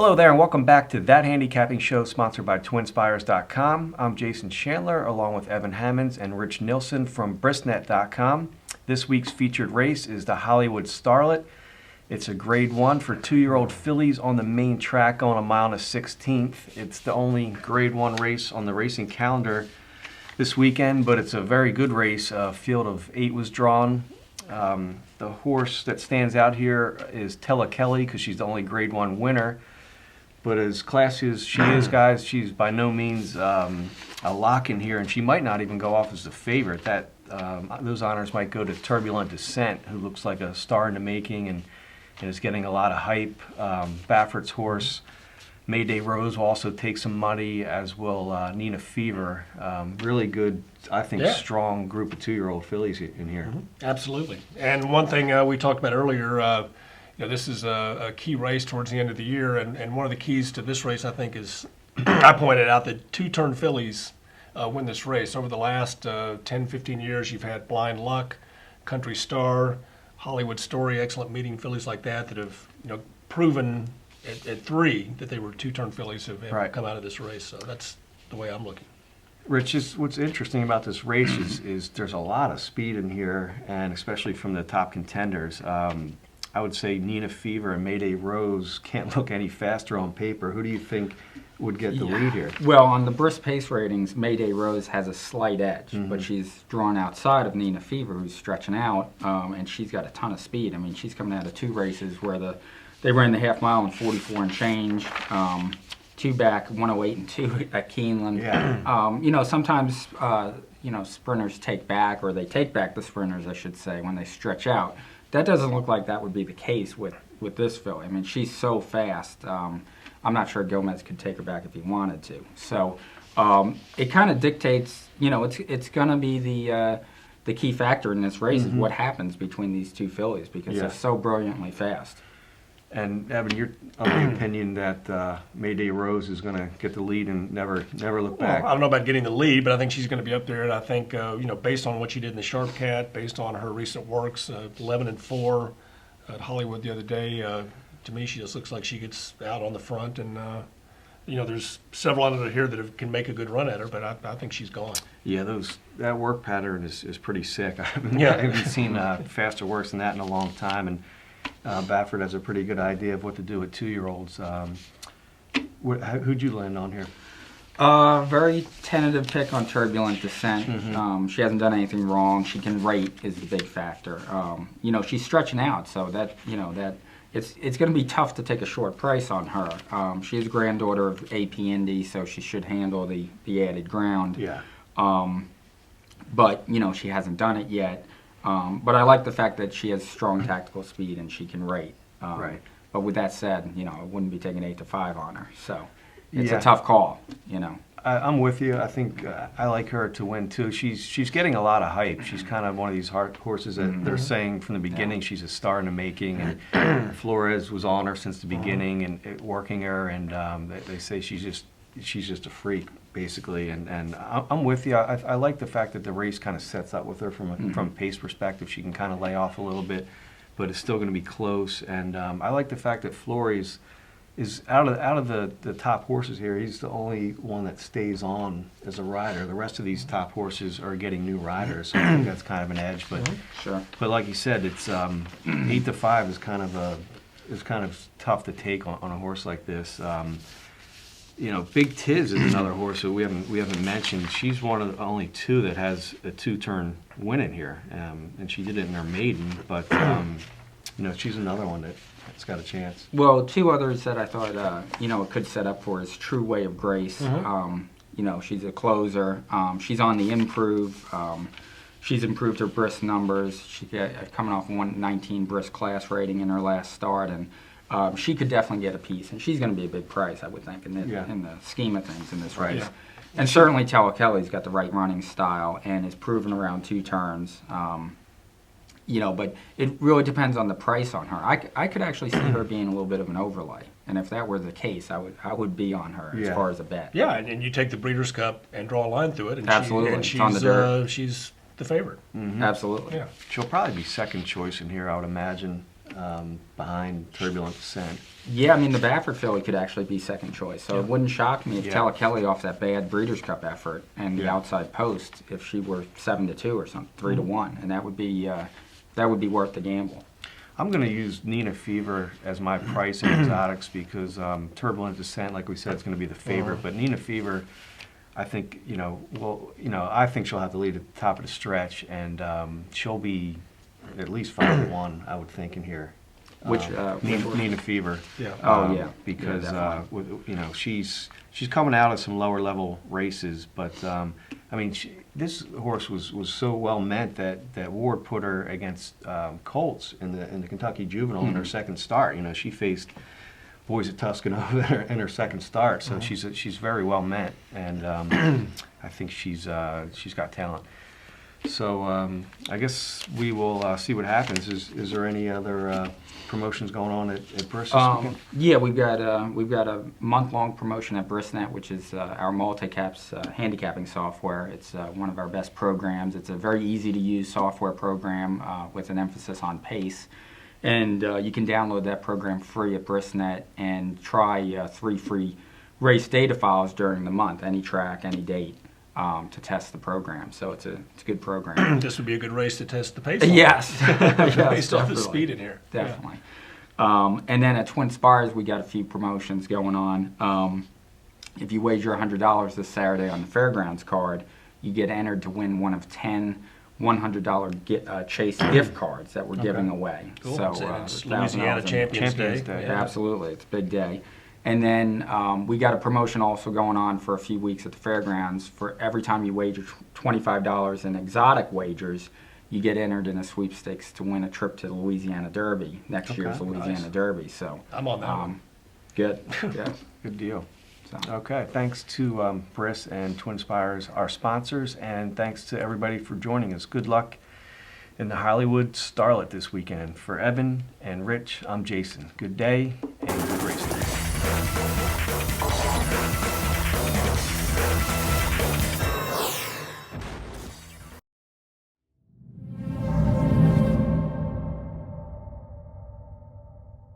Hello there and welcome back to That Handicapping Show sponsored by TwinSpires.com. I'm Jason Chandler along with Evan Hammonds and Rich Nilsson from Bristnet.com. This week's featured race is the Hollywood Starlet. It's a grade 1 for 2-year-old fillies on the main track going a mile and a 16th. It's the only grade 1 race on the racing calendar this weekend, but it's a very good race. A field of 8 was drawn. The horse that stands out here is Tella Kelly because she's the only grade 1 winner. But as classy as she is, guys, she's by no means a lock in here, and she might not even go off as the favorite. Those honors might go to Turbulent Descent, who looks like a star in the making and is getting a lot of hype. Baffert's horse, Mayday Rose, will also take some money, as will Nina Fever. Really good, I think, strong group of 2-year-old fillies in here. Mm-hmm. Absolutely. And one thing we talked about earlier, this is a key race towards the end of the year, and one of the keys to this race, I think, is I pointed out that 2-turn fillies win this race. Over the last 10, 15 years, you've had Blind Luck, Country Star, Hollywood Story, Excellent Meeting, fillies like that have proven at 3 that they were 2-turn fillies have come out of this race. So that's the way I'm looking. Rich, what's interesting about this race is there's a lot of speed in here, and especially from the top contenders. I would say Nina Fever and Mayday Rose can't look any faster on paper. Who do you think would get the lead here? Well, on the brisk pace ratings, Mayday Rose has a slight edge, but she's drawn outside of Nina Fever, who's stretching out, and she's got a ton of speed. I mean, she's coming out of 2 races where they ran the half mile in 44 and change, 2 back, 108 and 2 at Keeneland. Yeah. Sometimes sprinters take back, or they take back the sprinters, I should say, when they stretch out. That doesn't look like that would be the case with this filly. I mean, she's so fast. I'm not sure Gomez could take her back if he wanted to. So it kind of dictates, it's going to be the key factor in this race is what happens between these 2 fillies because they're so brilliantly fast. And Evan, you're of the opinion that Mayday Rose is going to get the lead and never look back. Well, I don't know about getting the lead, but I think she's going to be up there. And I think, based on what she did in the Sharp Cat, based on her recent works, 11-4 at Hollywood the other day, to me, she just looks like she gets out on the front. And, there's several out of here that can make a good run at her, but I think she's gone. Yeah, that work pattern is pretty sick. I haven't seen faster works than that in a long time. And Baffert has a pretty good idea of what to do with 2-year-olds. Who'd you land on here? Very tentative pick on Turbulent Descent. She hasn't done anything wrong. She can rate is the big factor. She's stretching out, so that it's going to be tough to take a short price on her. She is granddaughter of AP Indy, so she should handle the added ground. Yeah. But she hasn't done it yet. But I like the fact that she has strong tactical speed and she can rate. Right. But with that said, I wouldn't be taking 8-5 on her. So it's a tough call, I'm with you. I think I like her to win too. She's getting a lot of hype. She's kind of one of these horses that they're saying from the beginning she's a star in the making. And Flores was on her since the beginning and working her. And they say she's just a freak, basically, and I'm with you. I like the fact that the race kind of sets up with her from a pace perspective. She can kind of lay off a little bit, but it's still going to be close. And I like the fact that Flores is out of the top horses here. He's the only one that stays on as a rider. The rest of these top horses are getting new riders, so I think that's kind of an edge. But but like you said, it's 8-5 is kind of tough to take on a horse like this. Big Tiz is another horse that we haven't mentioned. She's one of the only 2 that has a 2-turn win in here, and she did it in her maiden. But she's another one that's got a chance. Well, 2 others that I thought it could set up for is True Way of Grace. She's a closer. She's on the improve. She's improved her brisk numbers. She's coming off 119 brisk class rating in her last start, and she could definitely get a piece, and she's going to be a big price, I would think, in the scheme of things in this race. Yeah. And certainly Tella Kelly's got the right running style and is proven around 2 turns. But it really depends on the price on her. I could actually see her being a little bit of an overlay, and if that were the case, I would be on her as far as a bet. Yeah, and you take the Breeders' Cup and draw a line through it, and absolutely, she's on the dirt. She's the favorite. Absolutely. Yeah, she'll probably be second choice in here, I would imagine. behind Turbulent Descent. Yeah, I mean, the Baffert filly could actually be second choice, so it wouldn't shock me if Yeah. Kelly off that bad Breeders' Cup effort and the Yeah. outside post, if she were 7-2 or something, 3-1, and that would be worth the gamble. I'm going to use Nina Fever as my price in exotics because Turbulent Descent, like we said, is going to be the favorite. But Nina Fever, I think, I think she'll have to lead at the top of the stretch, and she'll be at least 5-1, I would think, in here. Which Nina Fever. Yeah. Oh, yeah. Because Yeah, she's coming out of some lower level races, but I mean, this horse was so well meant that Ward put her against Colts in the Kentucky Juvenile in her second start. She faced boys at Tuscano in her second start, so she's very well meant, and I think she's got talent. So I guess we will see what happens. Is there any other promotions going on at Briss this weekend? Yeah, we've got a month-long promotion at Brissnet, which is our multi-caps handicapping software. It's one of our best programs. It's a very easy-to-use software program with an emphasis on pace. And you can download that program free at Brissnet and try 3 free race data files during the month, any track, any date, to test the program. So it's a good program. This would be a good race to test the pace on. Yes. Yes, Based off the definitely. speed in here. Definitely. And then at Twin Spires, we got a few promotions going on. If you wager $100 this Saturday on the Fairgrounds card, you get entered to win one of 10 $100 Chase gift cards that we're giving away. Cool. So It's $1,000 Louisiana in- Champions Champions Day. Day. Yeah. Absolutely, it's a big day. And then we got a promotion also going on for a few weeks at the fairgrounds. For every time you wager $25 in exotic wagers, you get entered in a sweepstakes to win a trip to the Louisiana Derby, next year's Louisiana nice. Derby. So I'm on that one. good. Yeah. Good deal. So. Okay, thanks to Briss and Twin Spires, our sponsors, and thanks to everybody for joining us. Good luck in the Hollywood Starlet this weekend. For Evan and Rich, I'm Jason. Good day and good racing.